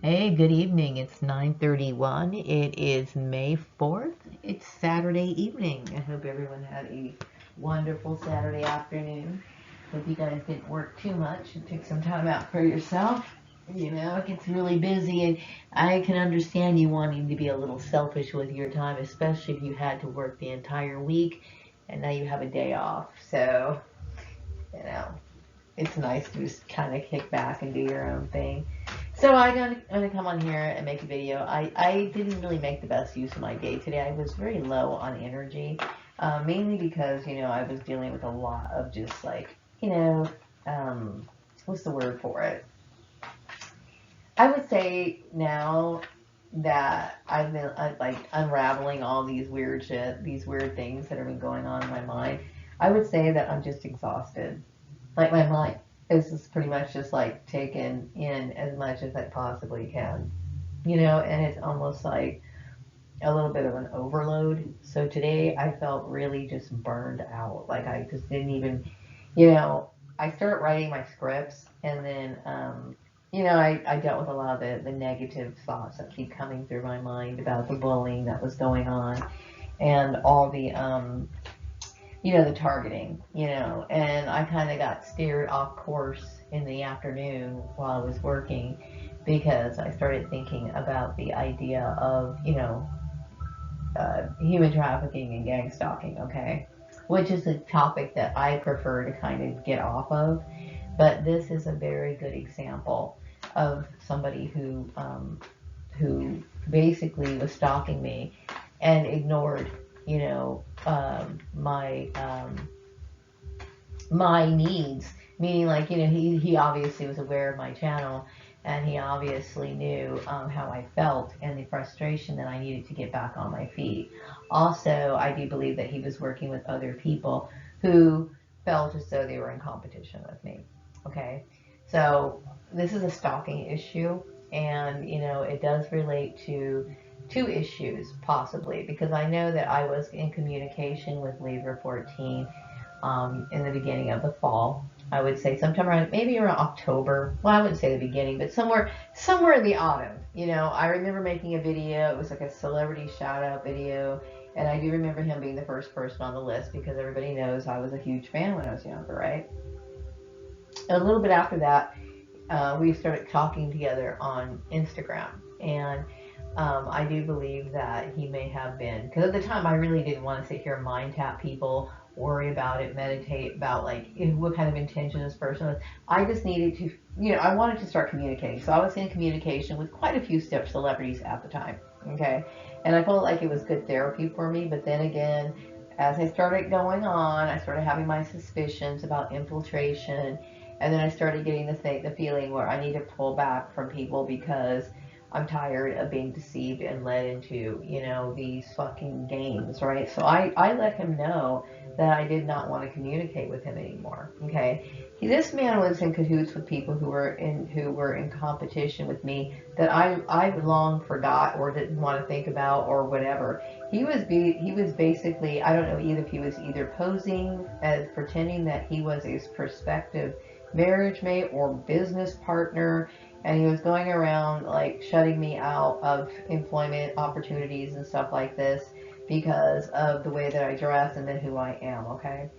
Hey, good evening. It's 9:31. It is May 4th. It's Saturday evening. I hope everyone had a wonderful Saturday afternoon. Hope you guys didn't work too much and took some time out for yourself. You know, it gets really busy, and I can understand you wanting to be a little selfish with your time, especially if you had to work the entire week and now you have a day off. So, you know, it's nice to just kind of kick back and do your own thing. So I'm gonna come on here and make a video. I didn't really make the best use of my day today. I was very low on energy, mainly because, I was dealing with a lot of just like, what's the word for it? I would say now that I've been like unraveling all these weird shit, these weird things that have been going on in my mind, I would say that I'm just exhausted. Like my mind is just pretty much just like taking in as much as I possibly can, and it's almost like a little bit of an overload. So today I felt really just burned out. Like I just didn't even, you know, I started writing my scripts, and then, I dealt with a lot of the negative thoughts that keep coming through my mind about the bullying that was going on and all the targeting, and I kind of got steered off course in the afternoon while I was working because I started thinking about the idea of, human trafficking and gang stalking, okay? Which is a topic that I prefer to kind of get off of, but this is a very good example of somebody who basically was stalking me and ignored, my needs, meaning like, he obviously was aware of my channel, and he obviously knew how I felt and the frustration that I needed to get back on my feet. Also, I do believe that he was working with other people who felt as though they were in competition with me. Okay, so this is a stalking issue, and it does relate to two issues possibly, because I know that I was in communication with Libra 14 in the beginning of the fall. I would say sometime around, maybe around October. Well, I wouldn't say the beginning, but somewhere in the autumn. I remember making a video. It was like a celebrity shout out video, and I do remember him being the first person on the list because everybody knows I was a huge fan when I was younger, right? A little bit after that, we started talking together on Instagram, and I do believe that he may have been, because at the time I really didn't want to sit here and mind tap people, worry about it, meditate about like what kind of intention this person was. I just needed to, I wanted to start communicating. So I was in communication with quite a few celebrities at the time, okay? And I felt like it was good therapy for me, but then again, as I started going on, I started having my suspicions about infiltration, and then I started getting the feeling where I need to pull back from people because I'm tired of being deceived and led into, these fucking games, right? So I let him know that I did not want to communicate with him anymore. Okay, this man was in cahoots with people who were in competition with me that I long forgot or didn't want to think about or whatever. He was basically, I don't know either if he was either posing as pretending that he was a prospective marriage mate or business partner, and he was going around like shutting me out of employment opportunities and stuff like this because of the way that I dress and then who I am, okay?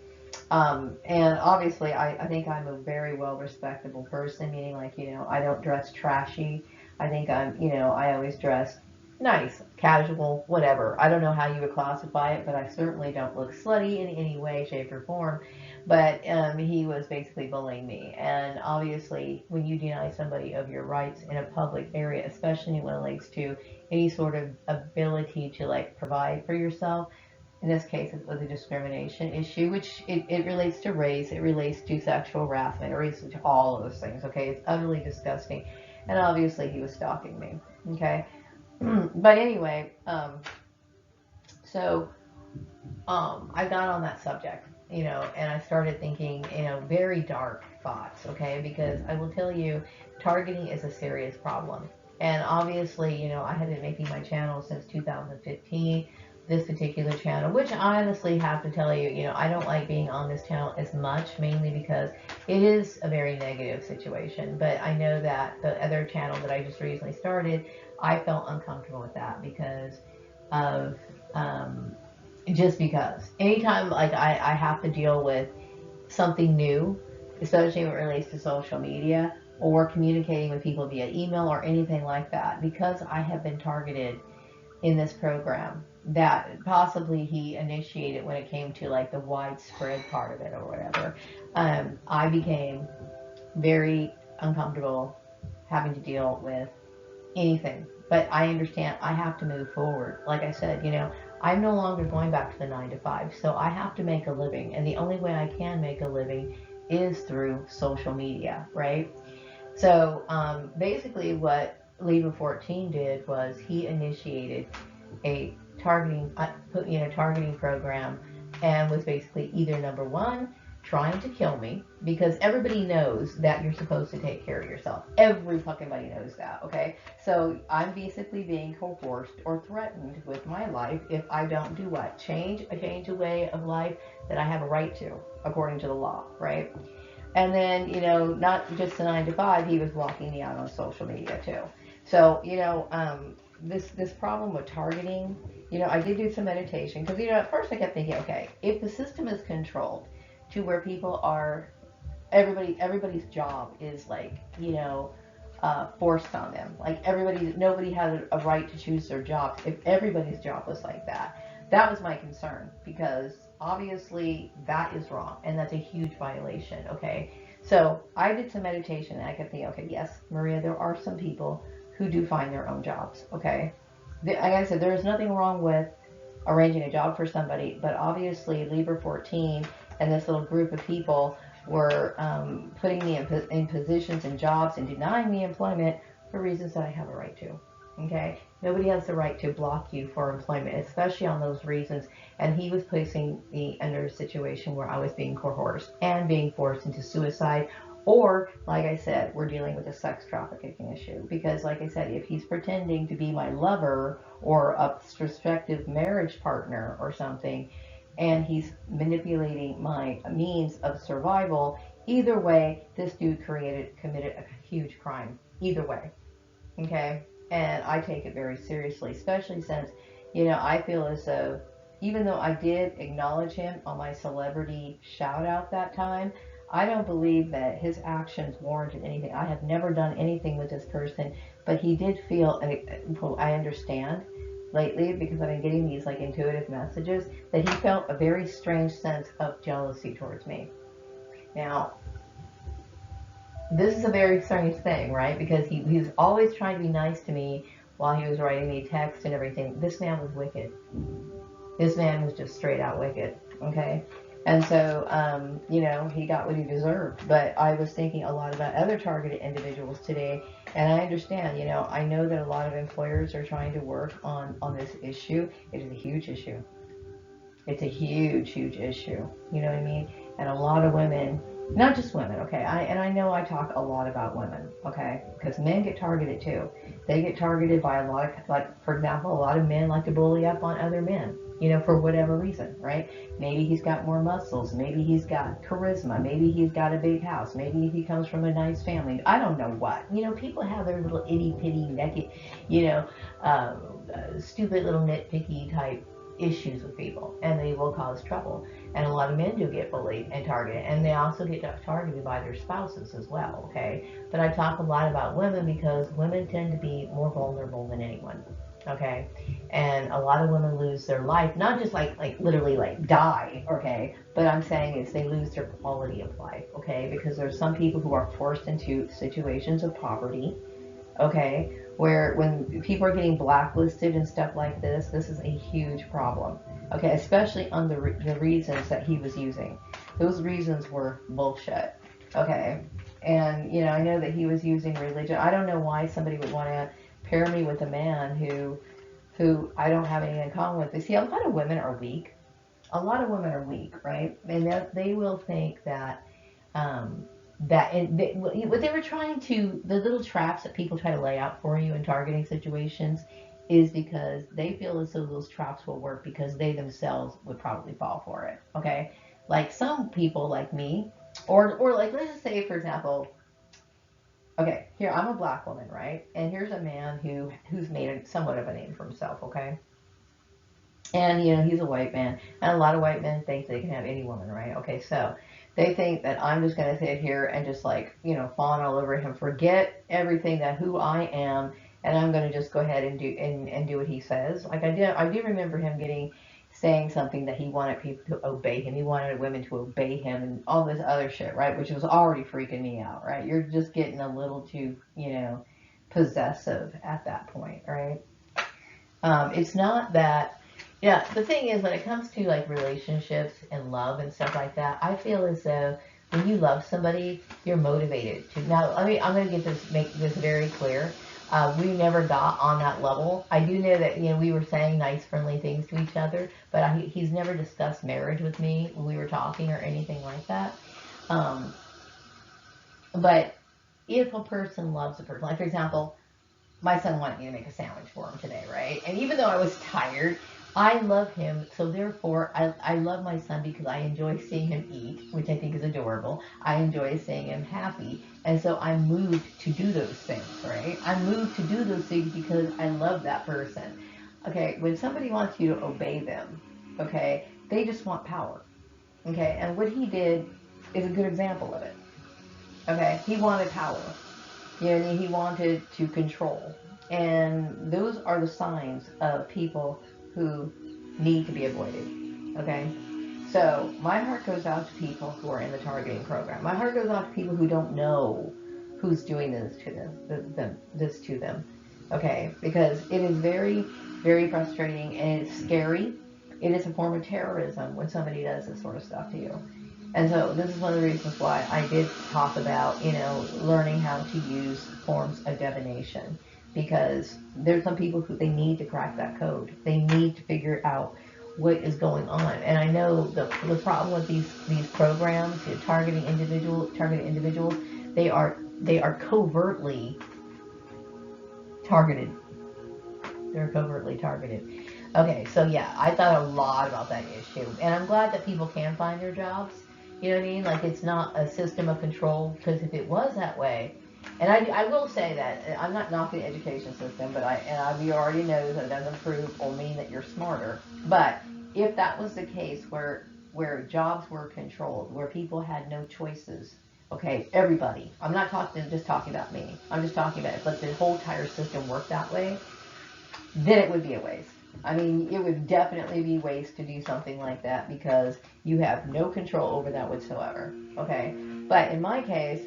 And obviously, I think I'm a very well respectable person, meaning like, I don't dress trashy. I think I always dress nice, casual, whatever. I don't know how you would classify it, but I certainly don't look slutty in any way, shape, or form. But he was basically bullying me. And obviously, when you deny somebody of your rights in a public area, especially when it relates to any sort of ability to like provide for yourself, in this case it was a discrimination issue, which it relates to race, it relates to sexual harassment, it relates to all of those things, okay? It's utterly disgusting. And obviously he was stalking me, okay? But anyway, so I got on that subject, and I started thinking, very dark thoughts, okay? Because I will tell you, targeting is a serious problem. And obviously, I had been making my channel since 2015. this particular channel, which I honestly have to tell you, I don't like being on this channel as much, mainly because it is a very negative situation. But I know that the other channel that I just recently started, I felt uncomfortable with that because of just because anytime like I have to deal with something new, especially when it relates to social media or communicating with people via email or anything like that, because I have been targeted in this program that possibly he initiated when it came to like the widespread part of it or whatever. I became very uncomfortable having to deal with anything. But I understand I have to move forward. Like I said, I'm no longer going back to the 9 to 5, so I have to make a living. And the only way I can make a living is through social media, right? So basically, what Libra 14 did was he initiated a targeting program, and was basically either number one, trying to kill me, because everybody knows that you're supposed to take care of yourself. Every fucking body knows that, okay? So I'm basically being coerced or threatened with my life if I don't do what? Change a way of life that I have a right to, according to the law, right? And then, not just the 9 to 5, he was walking me out on social media too. So, this problem with targeting, I did do some meditation because, at first I kept thinking, okay, if the system is controlled to where people are, everybody's job is like, forced on them. Like nobody has a right to choose their jobs. If everybody's job was like that was my concern, because obviously that is wrong and that's a huge violation. Okay, so I did some meditation and I kept thinking, okay, yes, Maria, there are some people who do find their own jobs. Okay, like I said, there is nothing wrong with arranging a job for somebody, but obviously Libra 14 and this little group of people were putting me in positions and jobs and denying me employment for reasons that I have a right to. Okay, nobody has the right to block you for employment, especially on those reasons. And he was placing me under a situation where I was being coerced and being forced into suicide, or like I said, we're dealing with a sex trafficking issue. Because like I said, if he's pretending to be my lover or a prospective marriage partner or something, and he's manipulating my means of survival, either way, this dude committed a huge crime. Either way, okay? And I take it very seriously, especially since, I feel as though, even though I did acknowledge him on my celebrity shout out that time, I don't believe that his actions warranted anything. I have never done anything with this person, but he did feel, I understand lately, because I've been getting these like intuitive messages, that he felt a very strange sense of jealousy towards me. Now, this is a very strange thing, right? Because he was always trying to be nice to me while he was writing me text and everything. This man was wicked. This man was just straight out wicked, okay? And so, he got what he deserved. But I was thinking a lot about other targeted individuals today, and I understand, I know that a lot of employers are trying to work on this issue. It is a huge issue. It's a huge, huge issue. You know what I mean? And a lot of women, not just women, okay? I know I talk a lot about women, okay? Because men get targeted too. They get targeted by a lot of, like, for example, a lot of men like to bully up on other men, for whatever reason, right? Maybe he's got more muscles. Maybe he's got charisma. Maybe he's got a big house. Maybe he comes from a nice family. I don't know what. People have their little itty bitty naked, stupid little nitpicky type issues with people, and they will cause trouble. And a lot of men do get bullied and targeted, and they also get targeted by their spouses as well. Okay, but I talk a lot about women because women tend to be more vulnerable than anyone. Okay, and a lot of women lose their life, not just like literally like die. Okay, but I'm saying is they lose their quality of life. Okay, because there's some people who are forced into situations of poverty. Okay, where when people are getting blacklisted and stuff like this is a huge problem. Okay, especially on the reasons that he was using. Those reasons were bullshit. Okay, and I know that he was using religion. I don't know why somebody would want to pair me with a man who I don't have anything in common with. You see, a lot of women are weak. A lot of women are weak, right? And they will think that what they were trying to, the little traps that people try to lay out for you in targeting situations, is because they feel as though those traps will work because they themselves would probably fall for it. Okay, like some people like me, or like let's just say for example, okay, here I'm a black woman, right? And here's a man who's made somewhat of a name for himself, okay? And he's a white man, and a lot of white men think they can have any woman, right? Okay, so they think that I'm just gonna sit here and just like fawn all over him, forget everything that who I am, and I'm gonna just go ahead and do what he says. Like I do remember him saying something that he wanted people to obey him. He wanted women to obey him and all this other shit, right? Which was already freaking me out, right? You're just getting a little too, possessive at that point, right? It's not that, yeah, the thing is when it comes to like relationships and love and stuff like that, I feel as though when you love somebody, you're motivated to. Now, I'm going to make this very clear. We never got on that level. I do know that, we were saying nice, friendly things to each other, but he's never discussed marriage with me when we were talking or anything like that. Um, but if a person loves a person, like for example, my son wanted me to make a sandwich for him today, right? And even though I was tired, I love him. So therefore, I love my son because I enjoy seeing him eat, which I think is adorable. I enjoy seeing him happy. And so I'm moved to do those things, right? I'm moved to do those things because I love that person. Okay, when somebody wants you to obey them, okay, they just want power. Okay, and what he did is a good example of it. Okay, he wanted power. He wanted to control. And those are the signs of people who need to be avoided. Okay? So my heart goes out to people who are in the targeting program. My heart goes out to people who don't know who's doing this to them. Okay? Because it is very, very frustrating and it's scary. It is a form of terrorism when somebody does this sort of stuff to you. And so this is one of the reasons why I did talk about, learning how to use forms of divination. Because there's some people who they need to crack that code. They need to figure out what is going on. And I know the problem with these programs, targeted individuals, they are covertly targeted. They're covertly targeted. Okay, so yeah, I thought a lot about that issue, and I'm glad that people can find their jobs. You know what I mean? Like it's not a system of control, because if it was that way, and I will say that I'm not knocking the education system, but we already know that it doesn't prove or mean that you're smarter. But if that was the case, where jobs were controlled, where people had no choices, okay, everybody. I'm not just talking about me. I'm just talking about if the whole entire system worked that way, then it would be a waste. I mean, it would definitely be waste to do something like that because you have no control over that whatsoever. Okay? But in my case,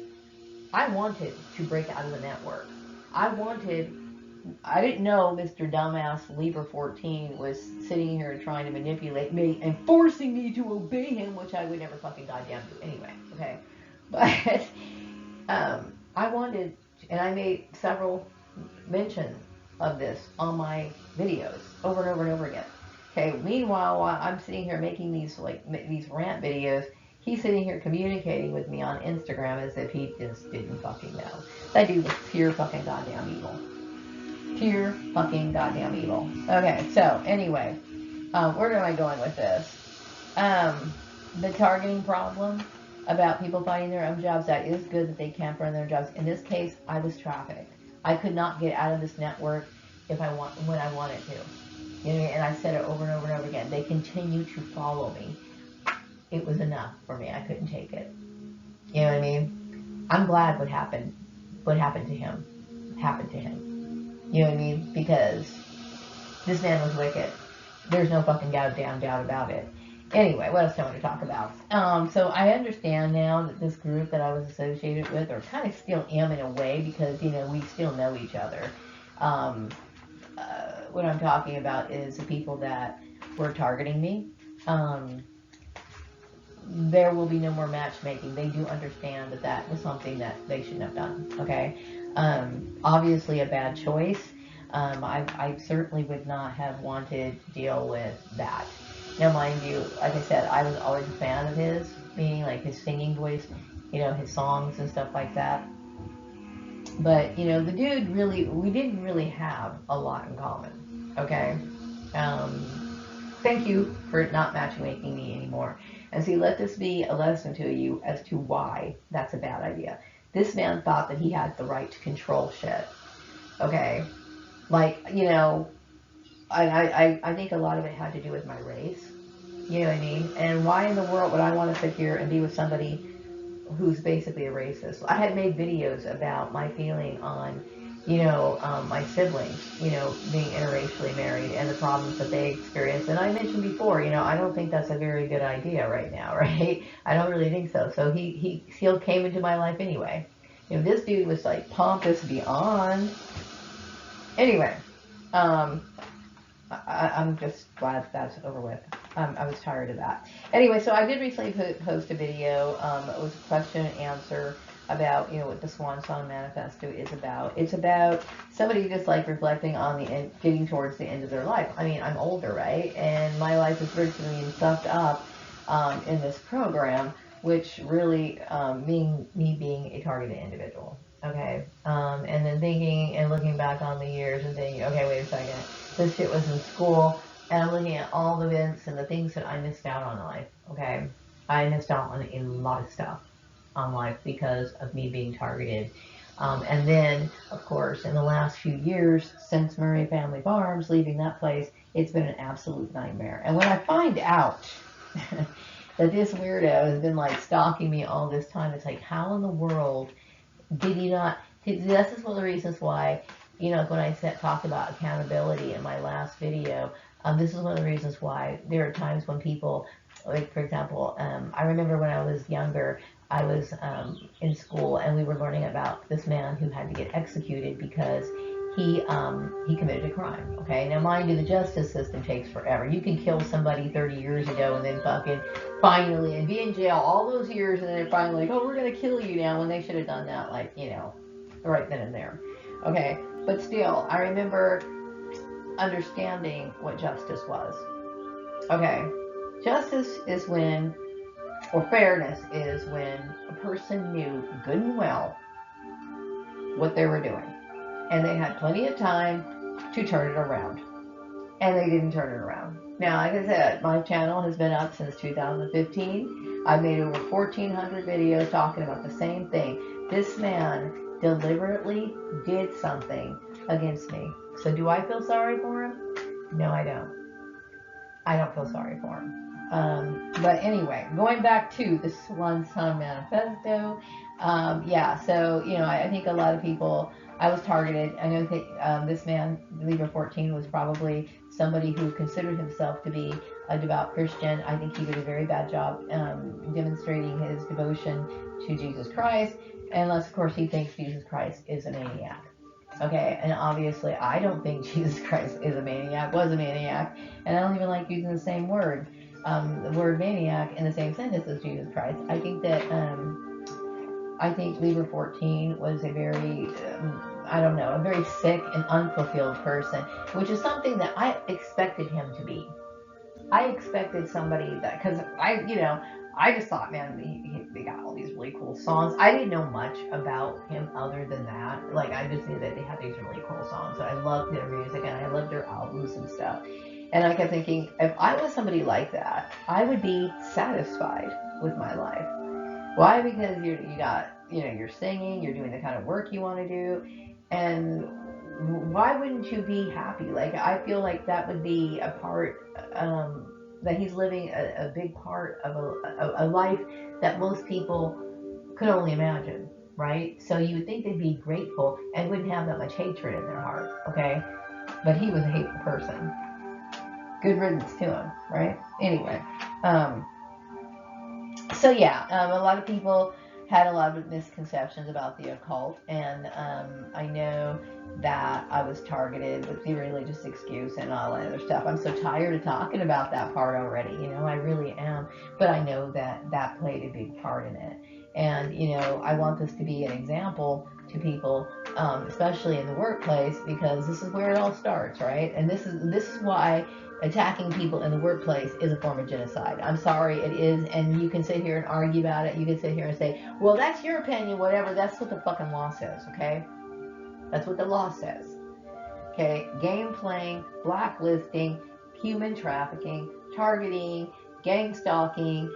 I wanted to break out of the network. I didn't know Mr. Dumbass Libra 14 was sitting here trying to manipulate me and forcing me to obey him, which I would never fucking goddamn do anyway. Okay? But I wanted, and I made several mentions of this on my videos over and over and over again. Okay. Meanwhile, while I'm sitting here making these rant videos, he's sitting here communicating with me on Instagram as if he just didn't fucking know. That dude was pure fucking goddamn evil. Pure fucking goddamn evil. Okay. So anyway, where am I going with this? The targeting problem about people finding their own jobs. That is good that they can find their jobs. In this case, I was trafficked. I could not get out of this network when I wanted to. And I said it over and over and over again. They continue to follow me. It was enough for me. I couldn't take it. You know what I mean? I'm glad what happened to him happened to him. You know what I mean? Because this man was wicked. There's no fucking goddamn doubt about it. Anyway, what else do I want to talk about? So I understand now that this group that I was associated with, or kind of still am in a way, because we still know each other. What I'm talking about is the people that were targeting me. There will be no more matchmaking. They do understand that that was something that they shouldn't have done. Okay, obviously a bad choice. I certainly would not have wanted to deal with that. Now, mind you, like I said, I was always a fan of his, meaning like his singing voice, his songs and stuff like that. But, the dude really, we didn't really have a lot in common. Okay. Thank you for not matchmaking me anymore. And see, let this be a lesson to you as to why that's a bad idea. This man thought that he had the right to control shit. Okay. Like, I think a lot of it had to do with my race. You know what I mean? And why in the world would I want to sit here and be with somebody who's basically a racist? I had made videos about my feeling on, my siblings, being interracially married and the problems that they experience. And I mentioned before, I don't think that's a very good idea right now, right? I don't really think so. So he still came into my life anyway. This dude was like pompous beyond. Anyway, um, I'm just glad that's over with. I was tired of that. Anyway, so I did recently post a video. It was a question and answer about, what the Swan Song Manifesto is about. It's about somebody just like reflecting on the end, getting towards the end of their life. I mean, I'm older, right? And my life is virtually sucked up in this program, which really me being a targeted individual. Okay. And then thinking and looking back on the years and thinking, okay, wait a second, this shit was in school, and I'm looking at all the events and the things that I missed out on in life. Okay. I missed out on a lot of stuff on life because of me being targeted. And then, of course, in the last few years since Murray Family Farms, leaving that place, it's been an absolute nightmare. And when I find out that this weirdo has been like stalking me all this time, it's like, how in the world did he not? This is one of the reasons why, when I talked about accountability in my last video, this is one of the reasons why there are times when people, like for example, I remember when I was younger, I was in school and we were learning about this man who had to get executed because he committed a crime. Okay, now mind you, the justice system takes forever. You can kill somebody 30 years ago and then fucking finally and be in jail all those years, and then they're finally like, oh, we're gonna kill you now, when they should have done that, like, right then and there. Okay, but still, I remember understanding what justice was. Okay, justice is when, or fairness is when a person knew good and well what they were doing, and they had plenty of time to turn it around, and they didn't turn it around. Now, like I said, my channel has been up since 2015. I've made over 1,400 videos talking about the same thing. This man deliberately did something against me. So do I feel sorry for him? No, I don't. I don't feel sorry for him. But anyway, going back to the Swan Song Manifesto, yeah, so, I think a lot of people, I was targeted. I know that this man, Libra 14, was probably somebody who considered himself to be a devout Christian. I think he did a very bad job demonstrating his devotion to Jesus Christ, unless, of course, he thinks Jesus Christ is a maniac. Okay, and obviously I don't think Jesus Christ is a maniac, was a maniac, and I don't even like using the same word, the word maniac in the same sentence as Jesus Christ. I think Libra 14 was a very, I don't know, a very sick and unfulfilled person, which is something that I expected him to be. I expected somebody that, because I just thought, man, they got all these really cool songs. I didn't know much about him other than that. Like, I just knew that they had these really cool songs. And I loved their music and I loved their albums and stuff. And I kept thinking, if I was somebody like that, I would be satisfied with my life. Why? Because you got, you're singing, you're doing the kind of work you want to do, and why wouldn't you be happy? Like, I feel like that would be a part, that he's living a big part of a life that most people could only imagine, right? So you would think they'd be grateful and wouldn't have that much hatred in their heart, okay? But he was a hateful person. Good riddance to him, right? Anyway, so yeah, a lot of people had a lot of misconceptions about the occult, and I know that I was targeted with the religious excuse and all that other stuff. I'm so tired of talking about that part already, I really am. But I know that that played a big part in it, and I want this to be an example to people, especially in the workplace, because this is where it all starts, right? And this is why attacking people in the workplace is a form of genocide. I'm sorry, it is, and you can sit here and argue about it. You can sit here and say, well, that's your opinion, whatever. That's what the fucking law says, okay? That's what the law says. okay? Game playing, blacklisting, human trafficking, targeting, gang stalking,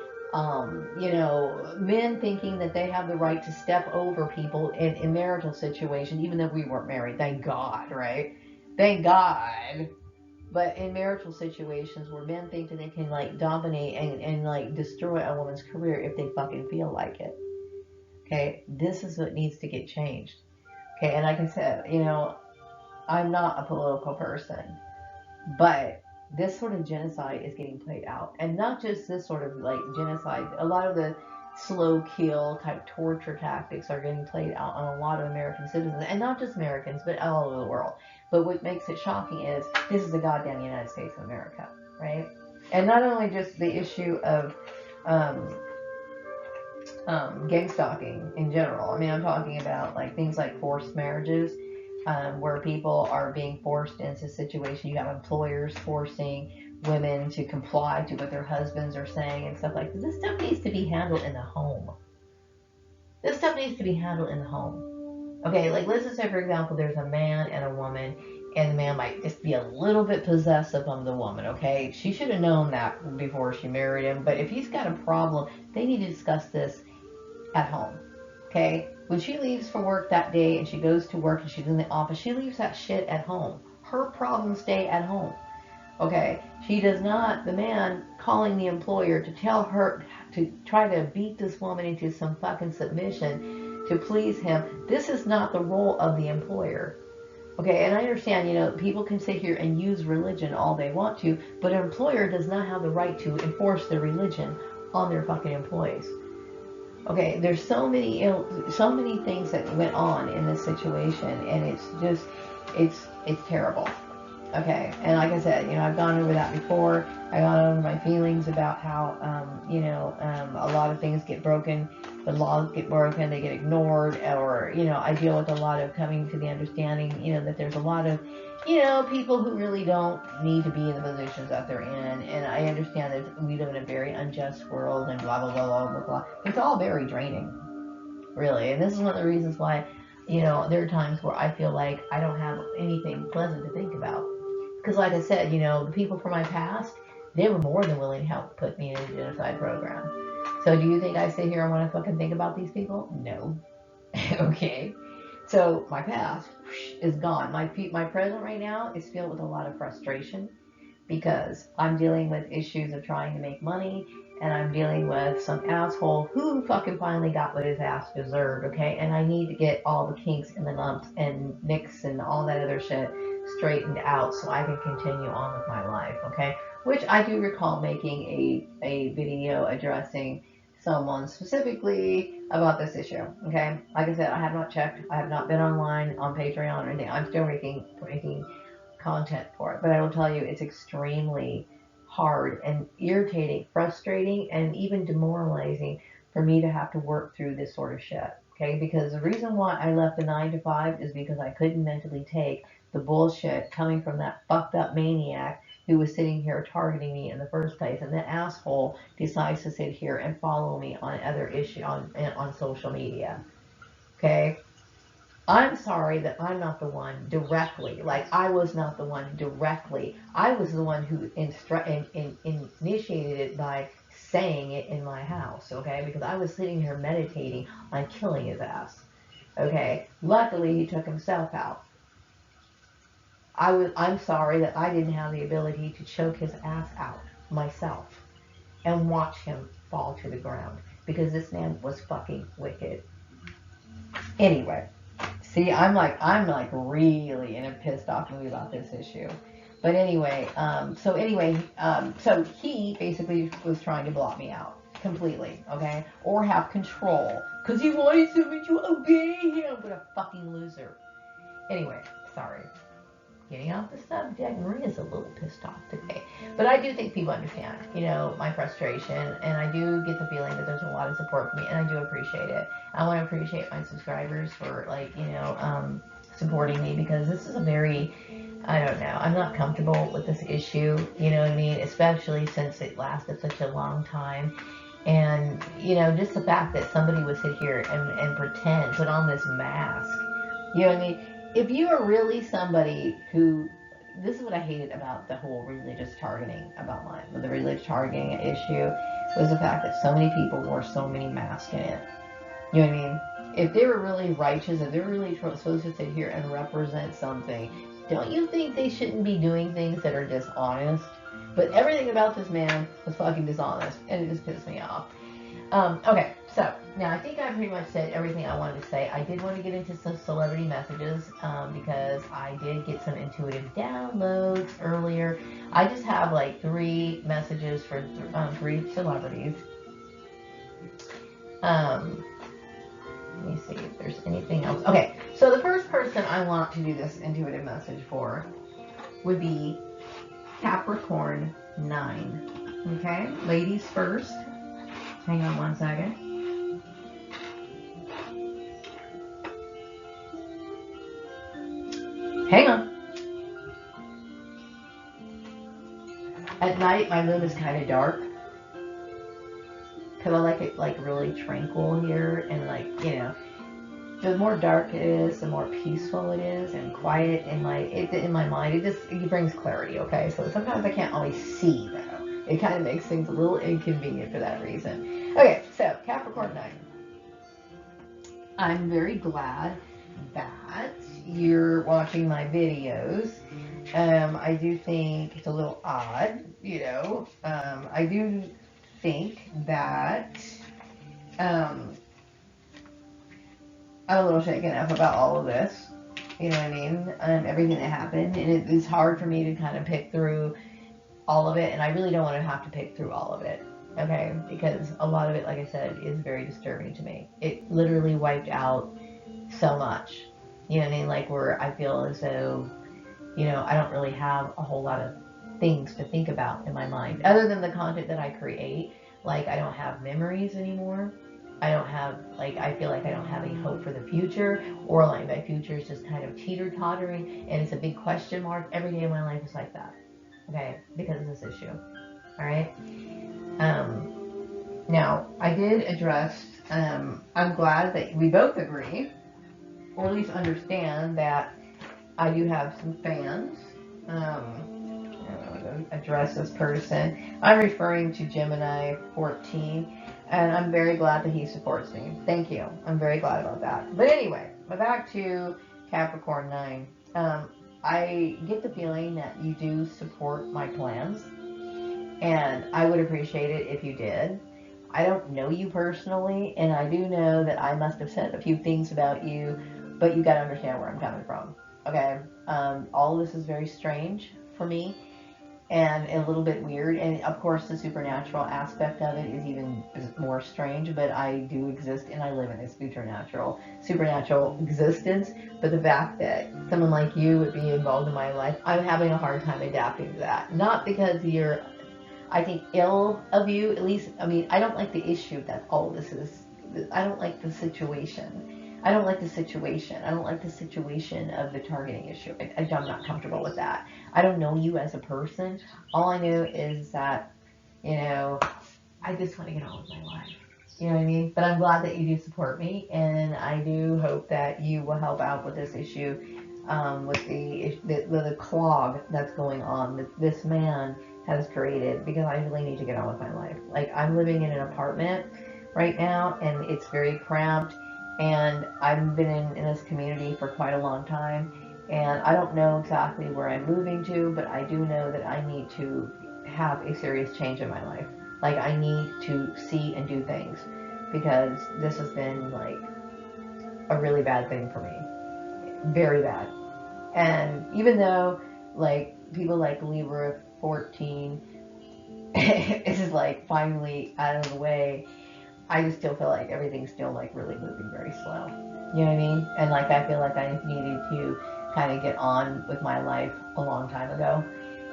you know, men thinking that they have the right to step over people in marital situations, even though we weren't married, thank God, right? Thank God. But in marital situations where men think that they can like dominate and like destroy a woman's career if they fucking feel like it. Okay, this is what needs to get changed. Okay, and like I said, you know, I'm not a political person, but this sort of genocide is getting played out. And not just this sort of like genocide, a lot of the slow kill type torture tactics are getting played out on a lot of American citizens, and not just Americans, but all over the world. But what makes it shocking is this is the goddamn United States of America, right? And not only just the issue of um, gang stalking in general. I mean, I'm talking about like things like forced marriages, where people are being forced into situations. You have employers forcing women to comply to what their husbands are saying and stuff like this. This stuff needs to be handled in the home. This stuff needs to be handled in the home. Okay, like let's just say, for example, there's a man and a woman, and the man might just be a little bit possessive of the woman, okay? She should have known that before she married him, but if he's got a problem, they need to discuss this at home. Okay? When she leaves for work that day and she goes to work and she's in the office, she leaves that shit at home. Her problems stay at home. Okay? She does not, the man calling the employer to tell her to try to beat this woman into some fucking submission to please him. This is not the role of the employer. Okay, and I understand, you know, people can sit here and use religion all they want to, but an employer does not have the right to enforce their religion on their fucking employees. Okay, there's so many things that went on in this situation, and it's just, it's terrible. Okay, and like I said, you know, I've gone over that before. I gone over my feelings about how, you know, a lot of things get broken, the laws get broken, they get ignored, or you know, I deal with a lot of coming to the understanding, you know, that there's a lot of, you know, people who really don't need to be in the positions that they're in, and I understand that we live in a very unjust world and blah blah blah blah blah blah. It's all very draining, really, and this is one of the reasons why, you know, there are times where I feel like I don't have anything pleasant to think about. Because, like I said, you know, the people from my past, they were more than willing to help put me in a genocide program. So, do you think I sit here and want to fucking think about these people? No. Okay. So, my past is gone. My present right now is filled with a lot of frustration because I'm dealing with issues of trying to make money, and I'm dealing with some asshole who fucking finally got what his ass deserved, okay? And I need to get all the kinks and the lumps and nicks and all that other shit straightened out so I can continue on with my life, okay? Which I do recall making a video addressing someone specifically about this issue, okay? Like I said, I have not checked, I have not been online on Patreon or anything. I'm still making content for it. But I will tell you, it's extremely hard and irritating, frustrating, and even demoralizing for me to have to work through this sort of shit. Okay, because the reason why I left the 9 to 5 is because I couldn't mentally take the bullshit coming from that fucked up maniac who was sitting here targeting me in the first place, and the asshole decides to sit here and follow me on other issue on social media. Okay, I'm sorry that I'm not the one directly, like I was not the one directly. I was the one who initiated it by saying it in my house, okay? Because I was sitting here meditating on killing his ass, okay? Luckily, he took himself out. I'm sorry that I didn't have the ability to choke his ass out myself and watch him fall to the ground because this man was fucking wicked. Anyway, see, I'm like really in a pissed off mood about this issue. But anyway, so he basically was trying to block me out completely, okay, or have control because he wanted someone to obey him. What a fucking loser. Anyway, sorry. Getting off the subject, Maria's a little pissed off today. But I do think people understand, you know, my frustration, and I do get the feeling that there's a lot of support for me, and I do appreciate it. I want to appreciate my subscribers for, like, you know, supporting me because this is a very, I don't know, I'm not comfortable with this issue, you know what I mean? Especially since it lasted such a long time. And, you know, just the fact that somebody would sit here and pretend, put on this mask, you know what I mean? if you are really somebody who, this is what I hated about the whole religious targeting about mine. The religious targeting issue was the fact that so many people wore so many masks in it. You know what I mean? If they were really righteous, if they're really supposed to sit here and represent something, don't you think they shouldn't be doing things that are dishonest? But everything about this man was fucking dishonest, and it just pissed me off. Okay, so now I think I pretty much said everything I wanted to say. I did want to get into some celebrity messages because I did get some intuitive downloads earlier. I just have like 3 messages for 3 celebrities. Let me see if there's anything else. Okay, so the first person I want to do this intuitive message for would be Capricorn 9. Okay, ladies first. Hang on one second. Hang on. At night, my room is kind of dark because I like it like really tranquil here, and like, you know, the more dark it is, the more peaceful it is and quiet in my mind. It brings clarity. Okay, so sometimes I can't always see though. It kind of makes things a little inconvenient for that reason. Okay, so Capricorn 9. I'm very glad that you're watching my videos. I do think it's a little odd, you know. I do think that I'm a little shaken up about all of this. You know what I mean? Everything that happened. And it is hard for me to kind of pick through all of it. And I really don't want to have to pick through all of it. Okay? Because a lot of it, like I said, is very disturbing to me. It literally wiped out so much. You know what I mean? Like where I feel as though, you know, I don't really have a whole lot of things to think about in my mind. Other than the content that I create. Like I don't have memories anymore. I don't have, like, I feel like I don't have any hope for the future, or like my future is just kind of teeter-tottering, and it's a big question mark. Every day of my life is like that, okay, because of this issue, all right? Now, I did address, I'm glad that we both agree, or at least understand that I do have some fans. I'm going to address this person. I'm referring to Gemini 14. And I'm very glad that he supports me. Thank you. I'm very glad about that. But anyway, back to Capricorn 9. I get the feeling that you do support my plans. And I would appreciate it if you did. I don't know you personally. And I do know that I must have said a few things about you. But you got to understand where I'm coming from. Okay? All of this is very strange for me. And a little bit weird, and of course the supernatural aspect of it is even more strange, but I do exist and I live in this supernatural existence. But the fact that someone like you would be involved in my life, I'm having a hard time adapting to that. Not because you're, I think, ill of you, at least, I mean, I don't like the issue that all this is, I don't like the situation. I don't like the situation. I don't like the situation of the targeting issue. I'm not comfortable with that. I don't know you as a person. All I know is that, you know, I just want to get on with my life. You know what I mean? But I'm glad that you do support me, and I do hope that you will help out with this issue, with the clog that's going on that this man has created, because I really need to get on with my life. Like, I'm living in an apartment right now, and it's very cramped, and I've been in this community for quite a long time, and I don't know exactly where I'm moving to, but I do know that I need to have a serious change in my life. Like, I need to see and do things, because this has been like a really bad thing for me. Very bad. And even though like people like Libra 14 is like finally out of the way, I just still feel like everything's still like really moving very slow. You know what I mean? And like I feel like I needed to kind of get on with my life a long time ago.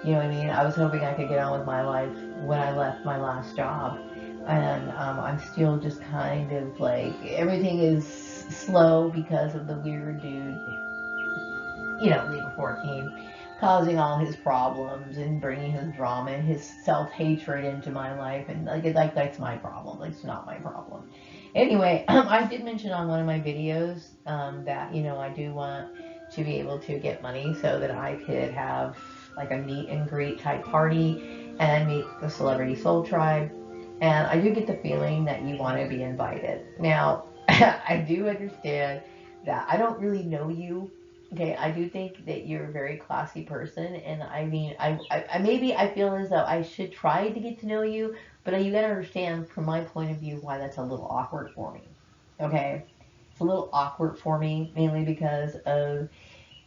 You know what I mean? I was hoping I could get on with my life when I left my last job. And I'm still just kind of like, everything is slow because of the weird dude, you know, Libra 14, causing all his problems and bringing his drama and his self-hatred into my life. And like that's my problem. It's not my problem. Anyway, I did mention on one of my videos that, you know, I do want to be able to get money so that I could have like a meet and greet type party and meet the Celebrity Soul Tribe. And I do get the feeling that you want to be invited. Now, I do understand that I don't really know you. Okay, I do think that you're a very classy person, and I mean, I maybe I feel as though I should try to get to know you, but you gotta understand from my point of view why that's a little awkward for me. Okay, it's a little awkward for me, mainly because of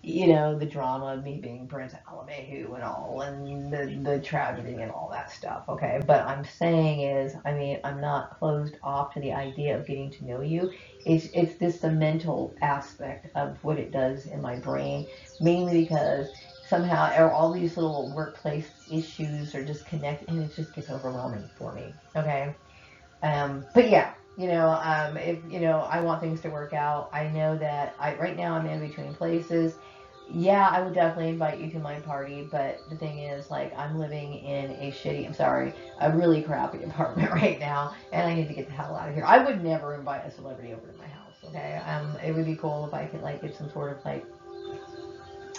the drama of me being Prince Alamehu and all, and the tragedy and all that stuff, okay? But I'm saying is, I mean, I'm not closed off to the idea of getting to know you. It's just the mental aspect of what it does in my brain, mainly because somehow all these little workplace issues are just connected, and it just gets overwhelming for me, okay? But yeah, if I want things to work out. I know that right now I'm in between places. Yeah, I would definitely invite you to my party, but the thing is, like, I'm living in I'm sorry, a really crappy apartment right now, and I need to get the hell out of here. I would never invite a celebrity over to my house, okay? It would be cool if I could, like, get some sort of, like,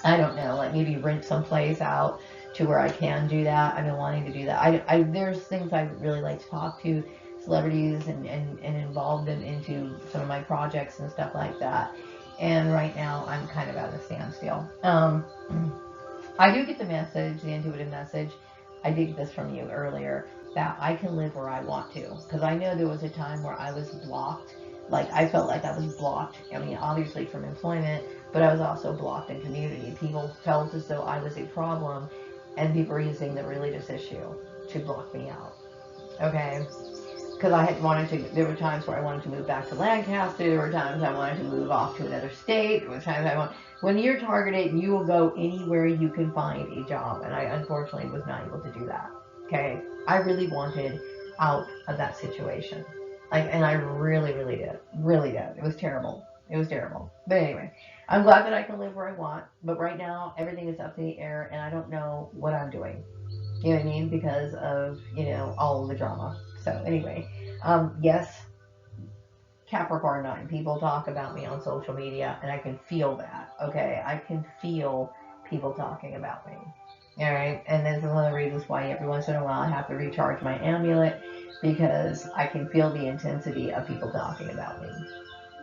I don't know, like maybe rent some place out to where I can do that. I've been wanting to do that. There's things I would really like to talk to celebrities and involve them into some of my projects and stuff like that. And right now I'm kind of at a standstill. I do get the message, the intuitive message. I did get this from you earlier that I can live where I want to. Because I know there was a time where I was blocked. Like, I felt like I was blocked. I mean, obviously from employment, but I was also blocked in community. People felt as though I was a problem, and people were using the religious issue to block me out. Okay? Because I had wanted to, there were times where I wanted to move back to Lancaster, there were times I wanted to move off to another state, there were times when you're targeted, you will go anywhere you can find a job, and I unfortunately was not able to do that. Okay? I really wanted out of that situation. Like, and I really, really did. Really did. It was terrible. It was terrible. But anyway, I'm glad that I can live where I want, but right now, everything is up in the air, and I don't know what I'm doing. You know what I mean? Because of, all of the drama. So anyway, yes, Capricorn 9. People talk about me on social media, and I can feel that. Okay, I can feel people talking about me. All right, and this is one of the reasons why every once in a while I have to recharge my amulet because I can feel the intensity of people talking about me.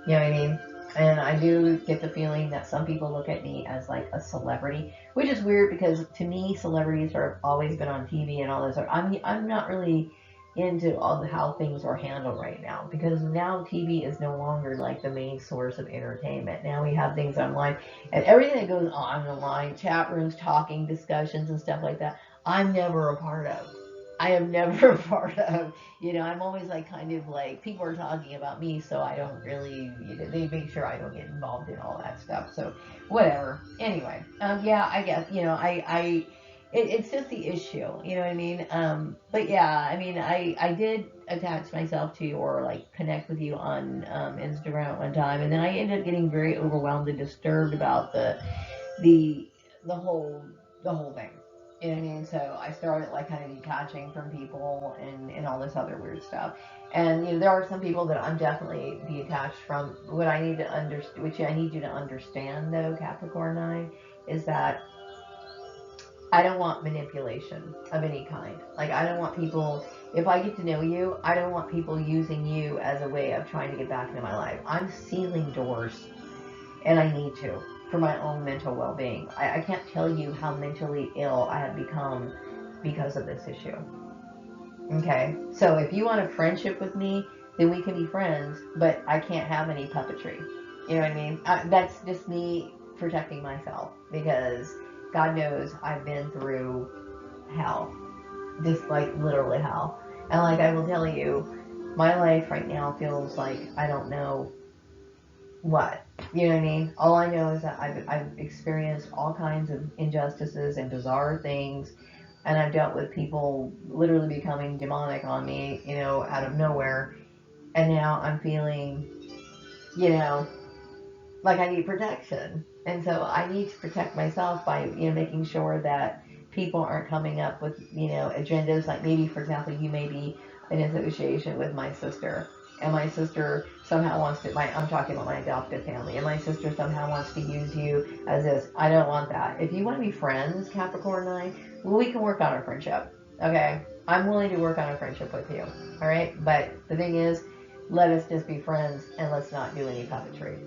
You know what I mean? And I do get the feeling that some people look at me as like a celebrity, which is weird because to me, celebrities are always been on TV and all this. I'm not really into all the, how things are handled right now because now TV is no longer like the main source of entertainment. Now we have things online and everything that goes on online, chat rooms, talking, discussions, and stuff like that. I'm never a part of. I am never a part of. I'm always like kind of like people are talking about me, so I don't really, they make sure I don't get involved in all that stuff. So whatever. Anyway, yeah, I guess it's just the issue. You know what I mean? But yeah, I mean, I did attach myself to you or like connect with you on Instagram at one time, and then I ended up getting very overwhelmed and disturbed about the the whole the whole thing. You know what I mean? So I started like kind of detaching from people and all this other weird stuff. And there are some people that I'm definitely detached from. What I need to understand, which I need you to understand though, Capricorn 9, is that I don't want manipulation of any kind. Like I don't want people. If I get to know you, I don't want people using you as a way of trying to get back into my life. I'm sealing doors and I need to for my own mental well-being. I can't tell you how mentally ill I have become because of this issue. Okay, so if you want a friendship with me, then we can be friends, but I can't have any puppetry. You know what I mean? That's just me protecting myself because God knows I've been through hell, just like literally hell. And like I will tell you, my life right now feels like I don't know what. You know what I mean? All I know is that I've experienced all kinds of injustices and bizarre things, and I've dealt with people literally becoming demonic on me, out of nowhere. And now I'm feeling, you know, like I need protection. And so I need to protect myself by, making sure that people aren't coming up with, agendas. Like maybe, for example, you may be in association with my sister. And my sister somehow wants to, I'm talking about my adopted family, and my sister somehow wants to use you as this. I don't want that. If you want to be friends, Capricorn and I, well, we can work on our friendship. Okay? I'm willing to work on a friendship with you. All right? But the thing is, let us just be friends and let's not do any puppetry.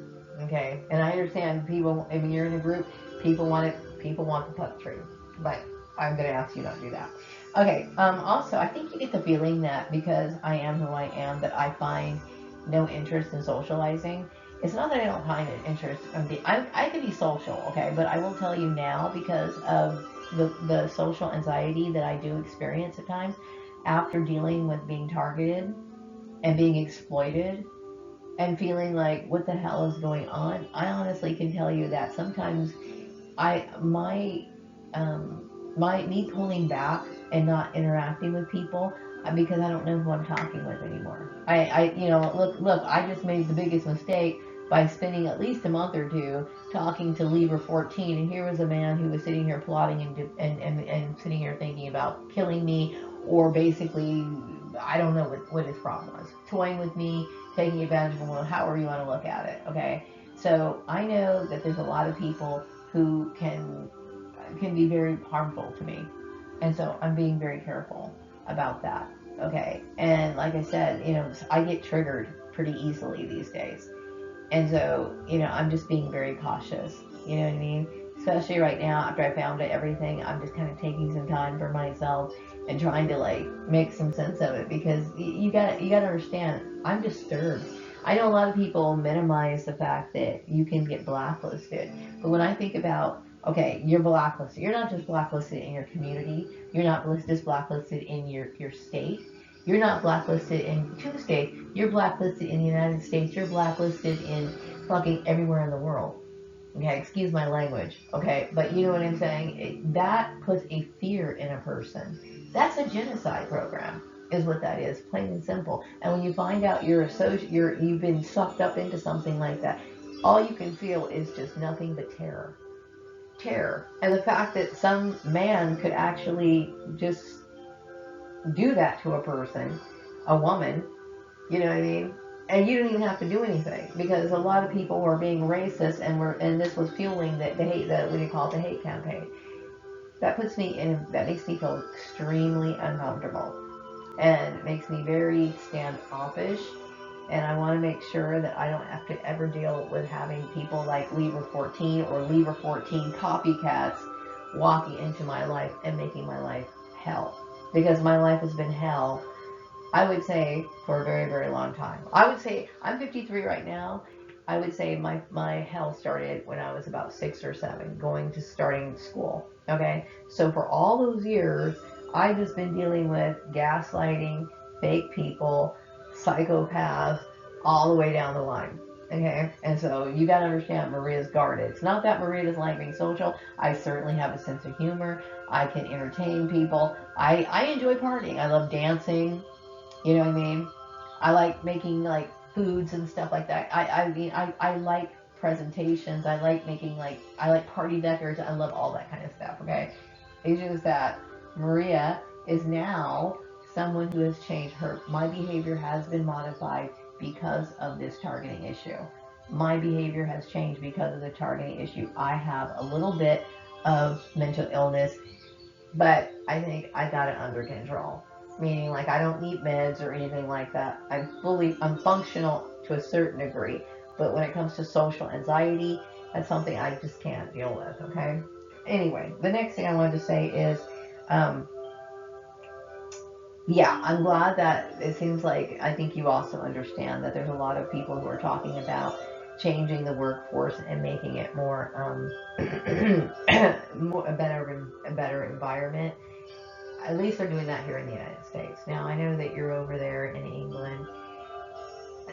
Okay? And I understand people, I mean, you're in a group, people want it, people want the puppetry. But I'm going to ask you not to do that. Okay, also, I think you get the feeling that because I am who I am, that I find no interest in socializing. It's not that I don't find an interest. I can be social, okay, but I will tell you now, because of the social anxiety that I do experience at times after dealing with being targeted and being exploited and feeling like, what the hell is going on? I honestly can tell you that sometimes I my me pulling back and not interacting with people because I don't know who I'm talking with anymore. Look, I just made the biggest mistake by spending at least a month or two talking to Libra 14, and here was a man who was sitting here plotting and sitting here thinking about killing me, or basically, I don't know what his problem was. Toying with me, taking advantage of me, however you want to look at it, okay? So I know that there's a lot of people who can be very harmful to me. And so I'm being very careful about that. Okay. And like I said, I get triggered pretty easily these days. And so, I'm just being very cautious. You know what I mean? Especially right now after I found out everything, I'm just kind of taking some time for myself and trying to like make some sense of it, because you gotta understand, I'm disturbed. I know a lot of people minimize the fact that you can get blacklisted, but when I think about, okay, you're blacklisted. You're not just blacklisted in your community. You're not just blacklisted in your state. You're not blacklisted in two states. You're blacklisted in the United States. You're blacklisted in fucking everywhere in the world. Okay, excuse my language. Okay, but you know what I'm saying? That puts a fear in a person. That's a genocide program, is what that is, plain and simple. And when you find out you've been sucked up into something like that, all you can feel is just nothing but terror. Terror. And the fact that some man could actually just do that to a person, a woman, you know what I mean? And you didn't even have to do anything, because a lot of people were being racist, and this was fueling the hate, what do you call it, the hate campaign. That makes me feel extremely uncomfortable, and it makes me very standoffish. And I want to make sure that I don't have to ever deal with having people like Libra 14 or Libra 14 copycats walking into my life and making my life hell. Because my life has been hell, I would say, for a very, very long time. I would say, I'm 53 right now. I would say my hell started when I was about 6 or 7, starting school. Okay? So for all those years, I've just been dealing with gaslighting, fake people, psychopaths, all the way down the line. Okay? And so you gotta understand, Maria's guarded. It's not that Maria doesn't like being social. I certainly have a sense of humor. I can entertain people. I enjoy partying. I love dancing. You know what I mean? I like making like foods and stuff like that. I like presentations. I like making I like party decors. I love all that kind of stuff. Okay, it's just that Maria is now someone who has changed. My behavior has been modified because of this targeting issue. My behavior has changed because of the targeting issue. I have a little bit of mental illness, but I think I got it under control. Meaning, like, I don't need meds or anything like that. I'm functional to a certain degree. But when it comes to social anxiety, that's something I just can't deal with, okay? Anyway, the next thing I wanted to say is, um, yeah, I'm glad that it seems like, I think you also understand that there's a lot of people who are talking about changing the workforce and making it more, a better environment. At least they're doing that here in the United States. Now, I know that you're over there in England.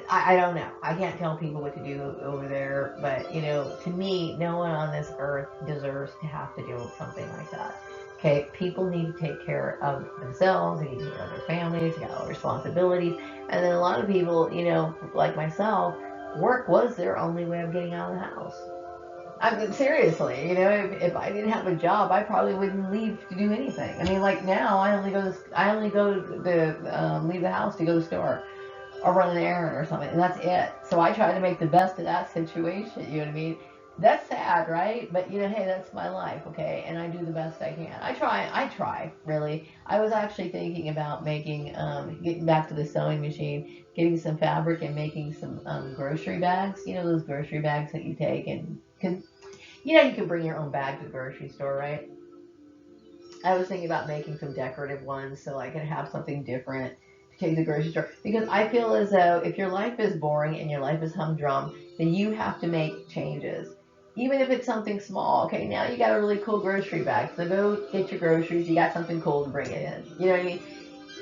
I don't know. I can't tell people what to do over there, but to me, no one on this earth deserves to have to deal with something like that. Okay, people need to take care of themselves. They need to take care of their families. They got all responsibilities, and then a lot of people, like myself, work was their only way of getting out of the house. I mean, seriously, if I didn't have a job, I probably wouldn't leave to do anything. I mean, like now, I only go to leave the house to go to the store. or run an errand or something, and that's it. So I try to make the best of that situation. You know what I mean? That's sad, right? But you know, hey, that's my life, okay? And I do the best I can. I try, really. I was actually thinking about making, getting back to the sewing machine, getting some fabric and making some grocery bags. You know, those grocery bags that you take and can, you know, you can bring your own bag to the grocery store, right? I was thinking about making some decorative ones so I can have something different to take to the grocery store. Because I feel as though if your life is boring and your life is humdrum, then you have to make changes. Even if it's something small. Okay, now you got a really cool grocery bag. So go get your groceries. You got something cool to bring it in. You know what I mean?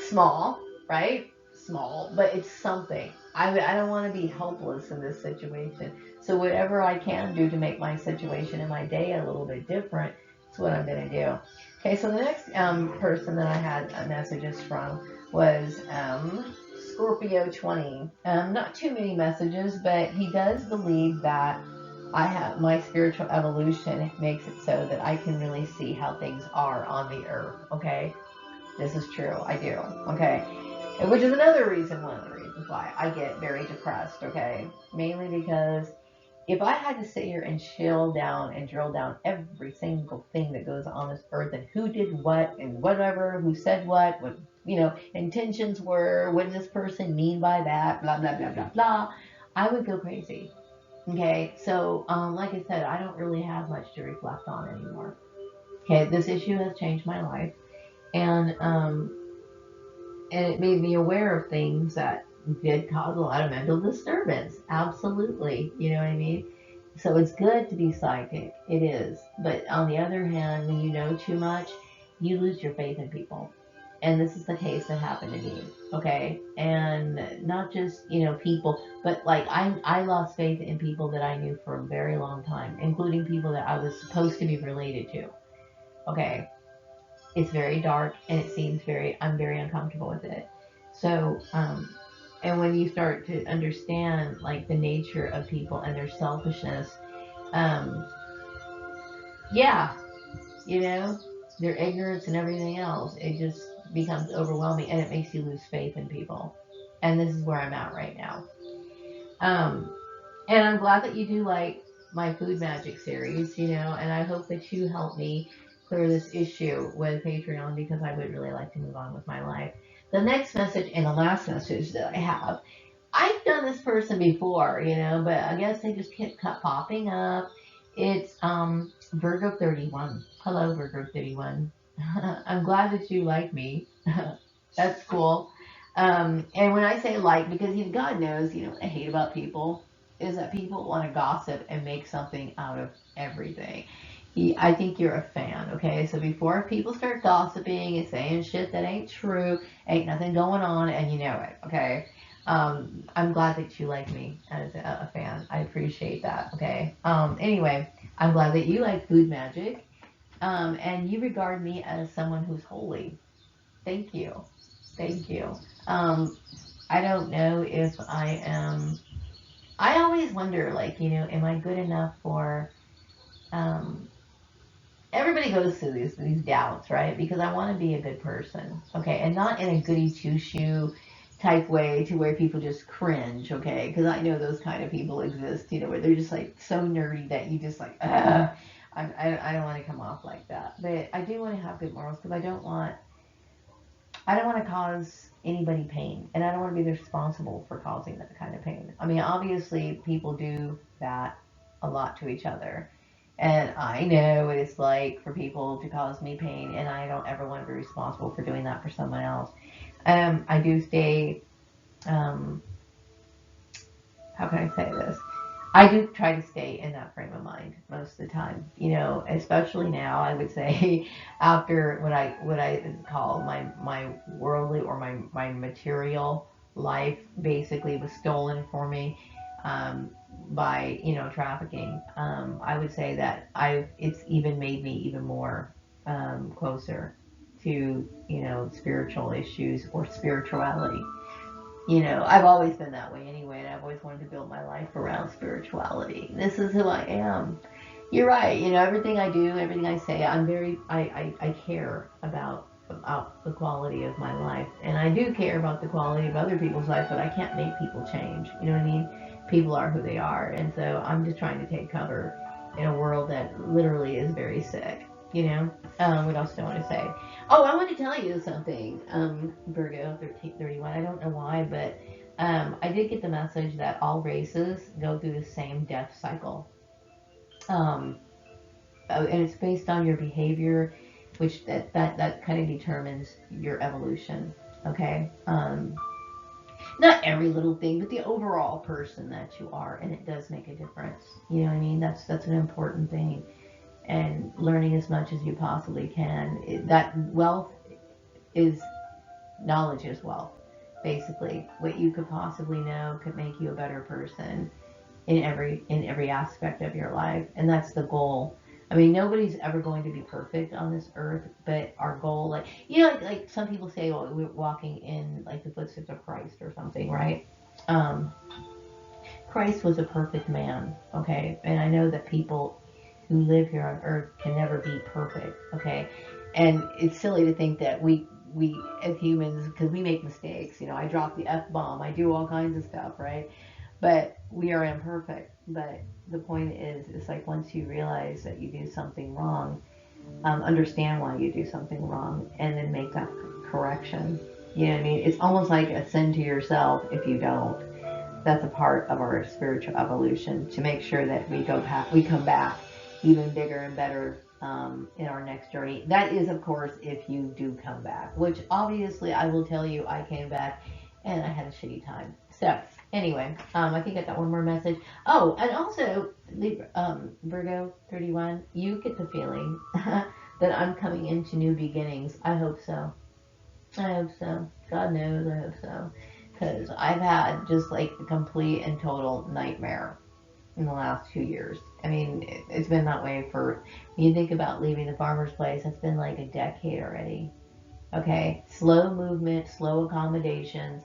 Small, right? Small, but it's something. I don't want to be helpless in this situation. So whatever I can do to make my situation and my day a little bit different, that's what I'm going to do. Okay, so the next person that I had messages from was Scorpio 20. Not too many messages, but he does believe that I have my spiritual evolution makes it so that I can really see how things are on the earth. Okay, this is true. I do. Okay, which is another reason, one of the reasons why I get very depressed. Okay, mainly because if I had to sit here and chill down and drill down every single thing that goes on this earth and who did what and whatever, who said what you know, intentions were, what did this person mean by that, blah, blah, blah, blah, blah, I would go crazy. Okay, so like I said, I don't really have much to reflect on anymore. Okay, this issue has changed my life, and and it made me aware of things that did cause a lot of mental disturbance. Absolutely, you know what I mean? So it's good to be psychic. It is. But on the other hand, when you know too much, you lose your faith in people. And this is the case that happened to me. Okay. And not just, you know, people, but like I lost faith in people that I knew for a very long time, including people that I was supposed to be related to. Okay. It's very dark and it seems I'm very uncomfortable with it. So, and when you start to understand like the nature of people and their selfishness, um, yeah, you know, their ignorance and everything else, it just becomes overwhelming and it makes you lose faith in people. And this is where I'm at right now. Um, and I'm glad that you do like my food magic series, you know, and I hope that you help me clear this issue with Patreon because I would really like to move on with my life. The next message and the last message that I have, I've done this person before, you know, but I guess they just kept popping up. It's Virgo 31. Hello, Virgo 31. I'm glad that you like me. That's cool. And when I say like, because you, God knows, you know, what I hate about people is that people want to gossip and make something out of everything. I think you're a fan, okay? So before people start gossiping and saying shit that ain't true, ain't nothing going on, and you know it, okay? I'm glad that you like me as a fan. I appreciate that, okay? Anyway, I'm glad that you like food magic, and you regard me as someone who's holy. Thank you. Thank you. Um, I don't know if I am. I always wonder, like, you know, am I good enough for? Um, Everybody goes through these doubts, right? Because I want to be a good person, okay, and not in a goody two shoe type way to where people just cringe, okay? Because I know those kind of people exist, you know, where they're just like so nerdy that you just like, ugh. I don't want to come off like that, but I do want to have good morals because I don't want to cause anybody pain, and I don't want to be responsible for causing that kind of pain. I mean, obviously, people do that a lot to each other, and I know what it's like for people to cause me pain, and I don't ever want to be responsible for doing that for someone else. I do stay. Um, how can I say this? I do try to stay in that frame of mind most of the time. You know, especially now, I would say after what I call my worldly or my material life basically was stolen for me um, by trafficking. I would say that I it's even made me even more closer to spiritual issues or spirituality. I've always been that way anyway, and I've always wanted to build my life around spirituality. This is who I am. You're right. Everything I do, everything I say, I care about about the quality of my life. And I do care about the quality of other people's life, but I can't make people change. You know what I mean? People are who they are. And so I'm just trying to take cover in a world that literally is very sick. You know? What else do I want to say? Oh, I want to tell you something, Virgo 1331. I don't know why, but I did get the message that all races go through the same death cycle. Um, and it's based on your behavior, which that kind of determines your evolution. Okay. Not every little thing, but the overall person that you are, and it does make a difference. You know what I mean? That's an important thing, and learning as much as you possibly can. That wealth is knowledge is wealth. Basically, what you could possibly know could make you a better person in every aspect of your life, and that's the goal. I mean, nobody's ever going to be perfect on this earth, but our goal, like like some people say, well, we're walking in like the footsteps of Christ or something, right? Um, Christ was a perfect man, okay, and I know that people who live here on earth can never be perfect, okay, and it's silly to think that we as humans, because we make mistakes, I drop the F bomb, I do all kinds of stuff, right? But we are imperfect. But the point is, it's like once you realize that you do something wrong, understand why you do something wrong, and then make that correction. You know what I mean? It's almost like a sin to yourself if you don't. That's a part of our spiritual evolution to make sure that we come back even bigger and better in our next journey. That is, of course, if you do come back, which obviously I will tell you, I came back and I had a shitty time. So anyway, I think I got one more message. Oh, and also, Virgo 31, you get the feeling that I'm coming into new beginnings. I hope so. I hope so. God knows, I hope so. Because I've had just like a complete and total nightmare in the last 2 years. I mean, it's been that way for, when you think about leaving the farmer's place, it's been like a decade already. Okay, slow movement, slow accommodations.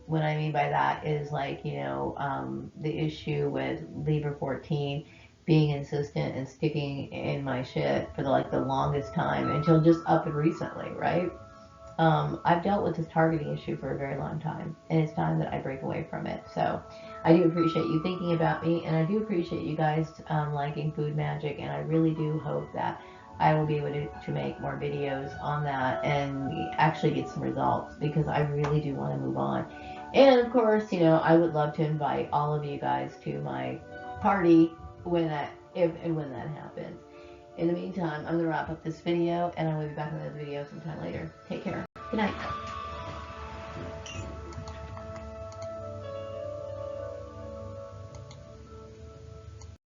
What I mean by that is like, the issue with Libra 14 being insistent and sticking in my shit for the longest time until just up and recently, right? I've dealt with this targeting issue for a very long time, and it's time that I break away from it. So I do appreciate you thinking about me, and I do appreciate you guys liking Food Magic, and I really do hope that I will be able to make more videos on that and actually get some results, because I really do want to move on. And of course, I would love to invite all of you guys to my party if and when that happens. In the meantime, I'm going to wrap up this video, and I will be back in another video sometime later. Take care. Good night.